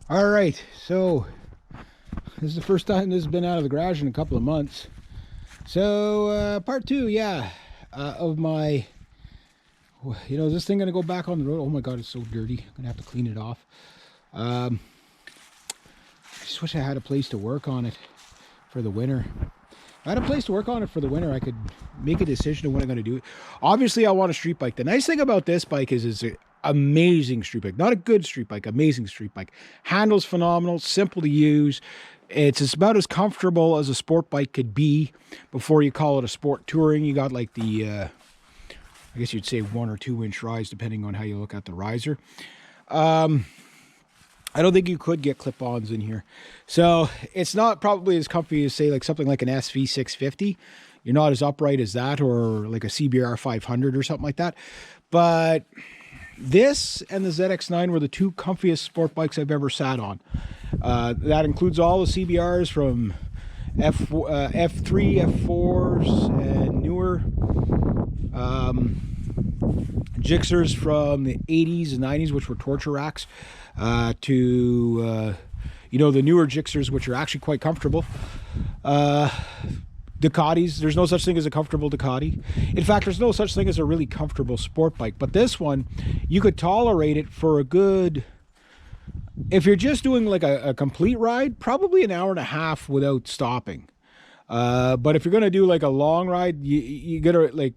All right, so this is the first time this has been out of the garage in a couple of months. So part two, of my, is this thing gonna go back on the road? Oh my God, it's so dirty. I'm gonna have to clean it off. I just wish I had a place to work on it for the winter. If I had a place to work on it for the winter, I could make a decision on when I'm gonna do it. Obviously, I want a street bike. The nice thing about this bike is it's an amazing street bike. Not a good street bike, amazing street bike. Handles phenomenal, simple to use. It's about as comfortable as a sport bike could be before you call it a sport touring. You got like the, I guess you'd say 1 or 2 inch rise, depending on how you look at the riser. I don't think you could get clip-ons in here. So it's not probably as comfy as, say, like something like an SV650. You're not as upright as that, or like a CBR 500 or something like that. But this and the ZX9 were the two comfiest sport bikes I've ever sat on. That includes all the CBRs from F3, F4s, and newer. Gixxers from the 80s and 90s, which were torture racks, to the newer Gixxers, which are actually quite comfortable. Ducatis, there's no such thing as a comfortable Ducati. In fact, there's no such thing as a really comfortable sport bike. But this one, you could tolerate it for a good, if you're just doing like a complete ride, probably an hour and a half without stopping. But if you're going to do like a long ride, you got to like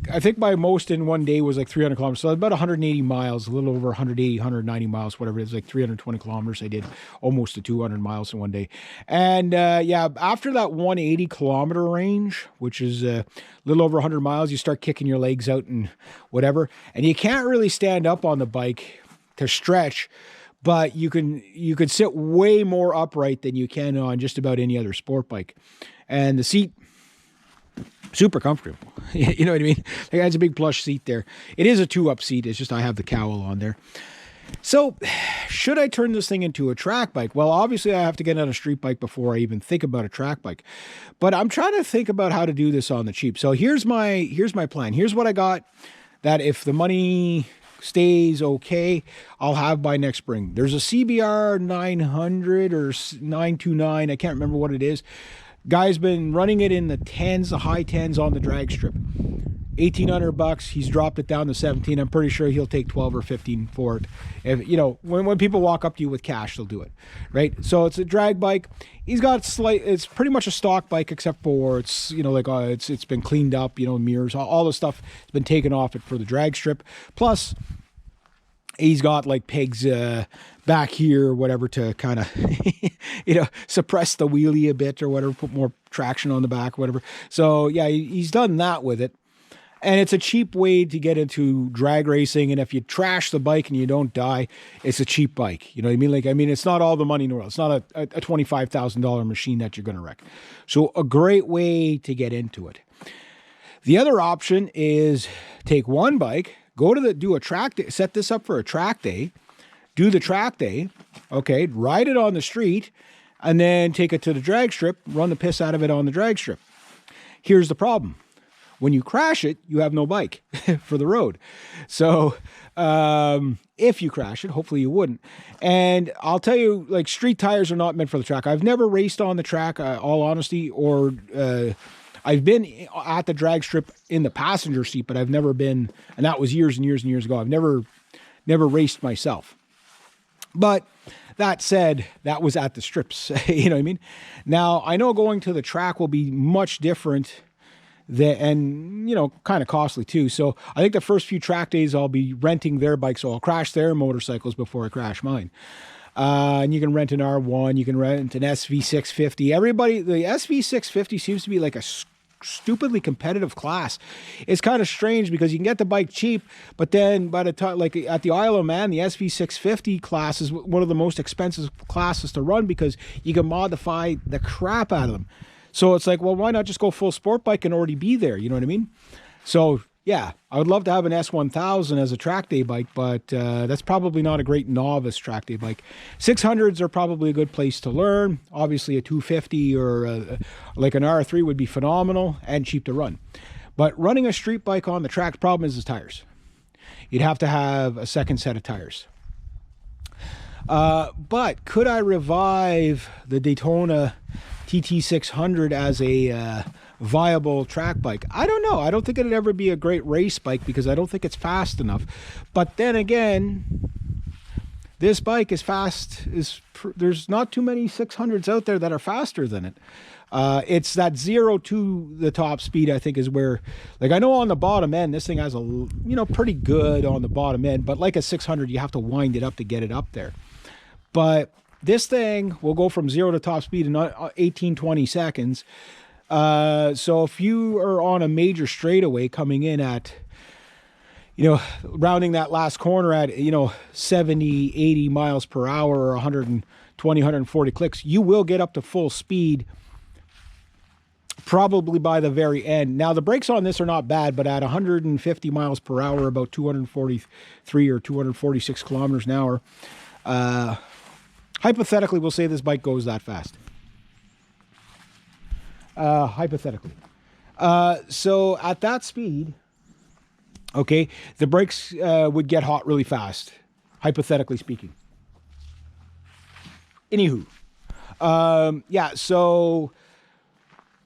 I think my most in one day was like 300 kilometers. So about 180 miles, a little over 180, 190 miles, whatever it is, like 320 kilometers. I did almost to 200 miles in one day. And after that 180 kilometer range, which is a little over 100 miles, you start kicking your legs out and whatever. And you can't really stand up on the bike to stretch, but you could sit way more upright than you can on just about any other sport bike. And the seat, super comfortable. You know what I mean? Like, it's a big plush seat there. It is a 2-up seat. It's just I have the cowl on there. So should I turn this thing into a track bike? Well, obviously I have to get on a street bike before I even think about a track bike. But I'm trying to think about how to do this on the cheap. So here's my plan. Here's what I got that if the money stays okay, I'll have by next spring. There's a CBR 900 or 929. I can't remember what it is. Guy's been running it in the high tens on the drag strip. $1,800. He's dropped it down to 17. I'm pretty sure he'll take 12 or 15 for it. If when people walk up to you with cash, they'll do it, right? So it's a drag bike. He's got it's pretty much a stock bike, except for it's it's been cleaned up. Mirrors, all the stuff has been taken off it for the drag strip. Plus, he's got like pegs back here, whatever, to kind of, suppress the wheelie a bit or whatever, put more traction on the back, whatever. So yeah, he's done that with it. And it's a cheap way to get into drag racing. And if you trash the bike and you don't die, it's a cheap bike. You know what I mean? It's not all the money in the world. It's not a $25,000 machine that you're going to wreck. So a great way to get into it. The other option is take one bike, do a track day, set this up for a track day, do the track day, okay, ride it on the street, and then take it to the drag strip, run the piss out of it on the drag strip. Here's the problem. When you crash it, you have no bike for the road. So if you crash it, hopefully you wouldn't. And I'll tell you, like, street tires are not meant for the track. I've never raced on the track, all honesty, or I've been at the drag strip in the passenger seat, but I've never been, and that was years and years and years ago. I've never raced myself. But that said, that was at the strips. You know what I mean? Now, I know going to the track will be much different and kind of costly too. So I think the first few track days I'll be renting their bikes. So I'll crash their motorcycles before I crash mine. And you can rent an R1, you can rent an SV650. The SV650 seems to be like a stupidly competitive class. It's kind of strange because you can get the bike cheap, but then by the time, like at the Isle of Man, the SV650 class is one of the most expensive classes to run because you can modify the crap out of them. So it's like, well, why not just go full sport bike and already be there? You know what I mean? So yeah, I would love to have an S1000 as a track day bike, but that's probably not a great novice track day bike. 600s are probably a good place to learn. Obviously a 250 or like an R3 would be phenomenal and cheap to run. But running a street bike on the track, problem is the tires. You'd have to have a second set of tires. But could I revive the Daytona tt600 as a viable track bike? I don't know. I don't think it'd ever be a great race bike because I don't think it's fast enough. But then again, this bike is fast. There's not too many 600s out there that are faster than it. It's that 0 to the top speed, I think, is where, like, I know on the bottom end, this thing has a, pretty good on the bottom end, but like a 600, you have to wind it up to get it up there. But this thing will go from 0 to top speed in 18, 20 seconds. So if you are on a major straightaway coming in at, rounding that last corner at, 70, 80 miles per hour or 120, 140 clicks, you will get up to full speed probably by the very end. Now, the brakes on this are not bad, but at 150 miles per hour, about 243 or 246 kilometers an hour, hypothetically, we'll say this bike goes that fast. Hypothetically. So at that speed, okay, the brakes would get hot really fast, hypothetically speaking. Anywho, yeah, so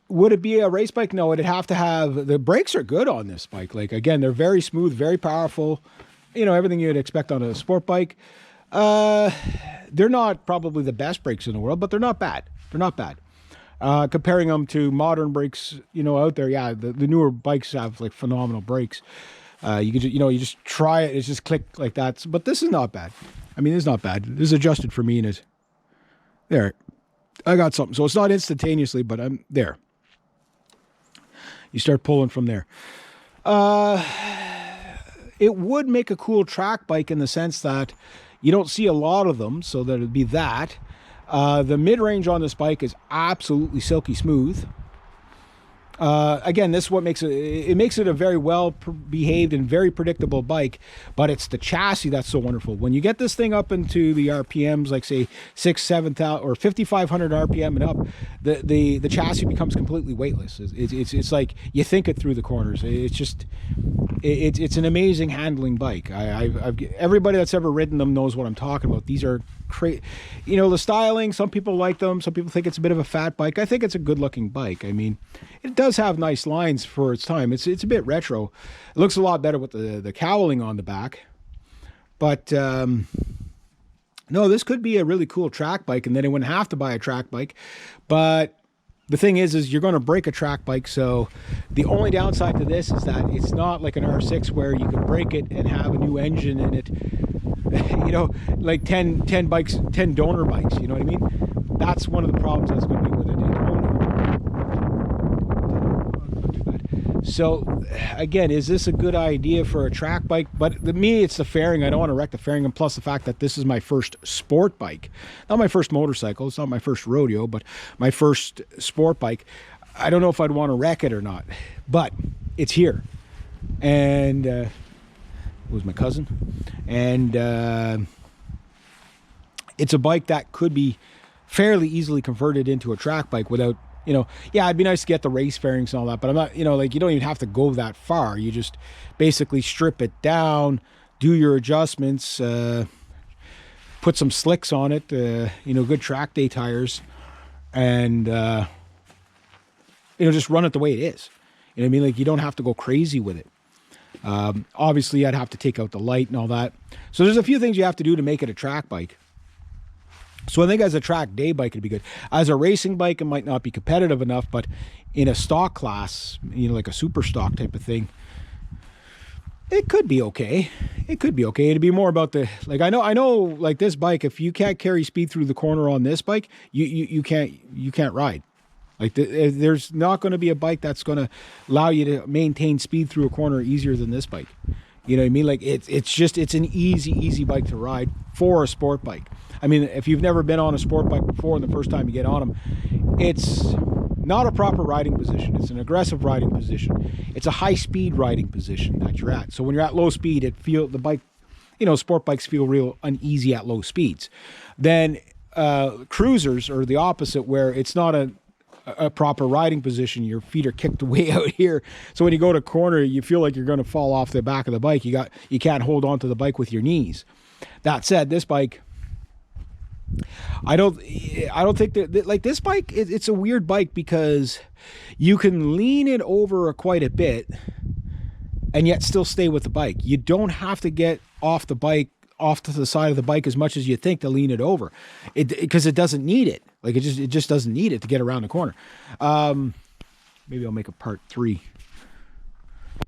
would it be a race bike? No, it'd have to have, the brakes are good on this bike. Like, again, they're very smooth, very powerful, everything you'd expect on a sport bike. They're not probably the best brakes in the world, but they're not bad. They're not bad. Comparing them to modern brakes, out there, yeah, the newer bikes have like phenomenal brakes. You could, you just try it, it's just click like that. But this is not bad. I mean, it's not bad. This is adjusted for me and it's there. I got something. So it's not instantaneously, but I'm there. You start pulling from there. It would make a cool track bike in the sense that you don't see a lot of them, so that it'd be that. The mid-range on this bike is absolutely silky smooth. Again, this is what makes it makes it a very well-behaved and very predictable bike, but it's the chassis that's so wonderful. When you get this thing up into the RPMs, like say 6,000, 7,000 or 5,500 RPM and up, the chassis becomes completely weightless. It's like you think it through the corners. It's just it's an amazing handling bike. Everybody that's ever ridden them knows what I'm talking about. These are the styling, some people like them, some people think it's a bit of a fat bike. I think it's a good looking bike. I mean, it does have nice lines for its time. It's a bit retro. It looks a lot better with the cowling on the back, but no, this could be a really cool track bike, and then it wouldn't have to buy a track bike. But the thing is you're going to break a track bike, so the only downside to this is that it's not like an R6 where you can break it and have a new engine in it. Like 10 bikes, 10 donor bikes, you know what I mean? That's one of the problems that's going to be with a Daytona. So again, is this a good idea for a track bike? But to me, it's the fairing. I don't want to wreck the fairing, and plus the fact that this is my first sport bike. Not my first motorcycle, it's not my first rodeo, but my first sport bike. I don't know if I'd want to wreck it or not, but it's here. And it was my cousin. And it's a bike that could be fairly easily converted into a track bike without, yeah, it'd be nice to get the race fairings and all that, but I'm not, like, you don't even have to go that far. You just basically strip it down, do your adjustments, put some slicks on it, good track day tires, and, just run it the way it is. You know what I mean? Like, you don't have to go crazy with it. Obviously, I'd have to take out the light and all that. So there's a few things you have to do to make it a track bike. So I think as a track day bike, it'd be good. As a racing bike, it might not be competitive enough, but in a stock class, like a super stock type of thing, it could be okay. It could be okay. It'd be more about the, like, I know, like this bike, if you can't carry speed through the corner on this bike, you can't ride. Like there's not going to be a bike that's going to allow you to maintain speed through a corner easier than this bike. You know what I mean? Like it's an easy bike to ride for a sport bike. I mean, if you've never been on a sport bike before and the first time you get on them, it's not a proper riding position. It's an aggressive riding position. It's a high speed riding position that you're at. So when you're at low speed, the bike, sport bikes feel real uneasy at low speeds. Then cruisers are the opposite, where it's not a proper riding position. Your feet are kicked way out here. So when you go to corner, you feel like you're going to fall off the back of the bike. You can't hold on to the bike with your knees. That said, this bike, I don't think that like this bike. It's a weird bike because you can lean it over quite a bit and yet still stay with the bike. You don't have to get off the bike, off to the side of the bike as much as you think to lean it over, because it doesn't need it. Like it just doesn't need it to get around the corner. Maybe I'll make a part 3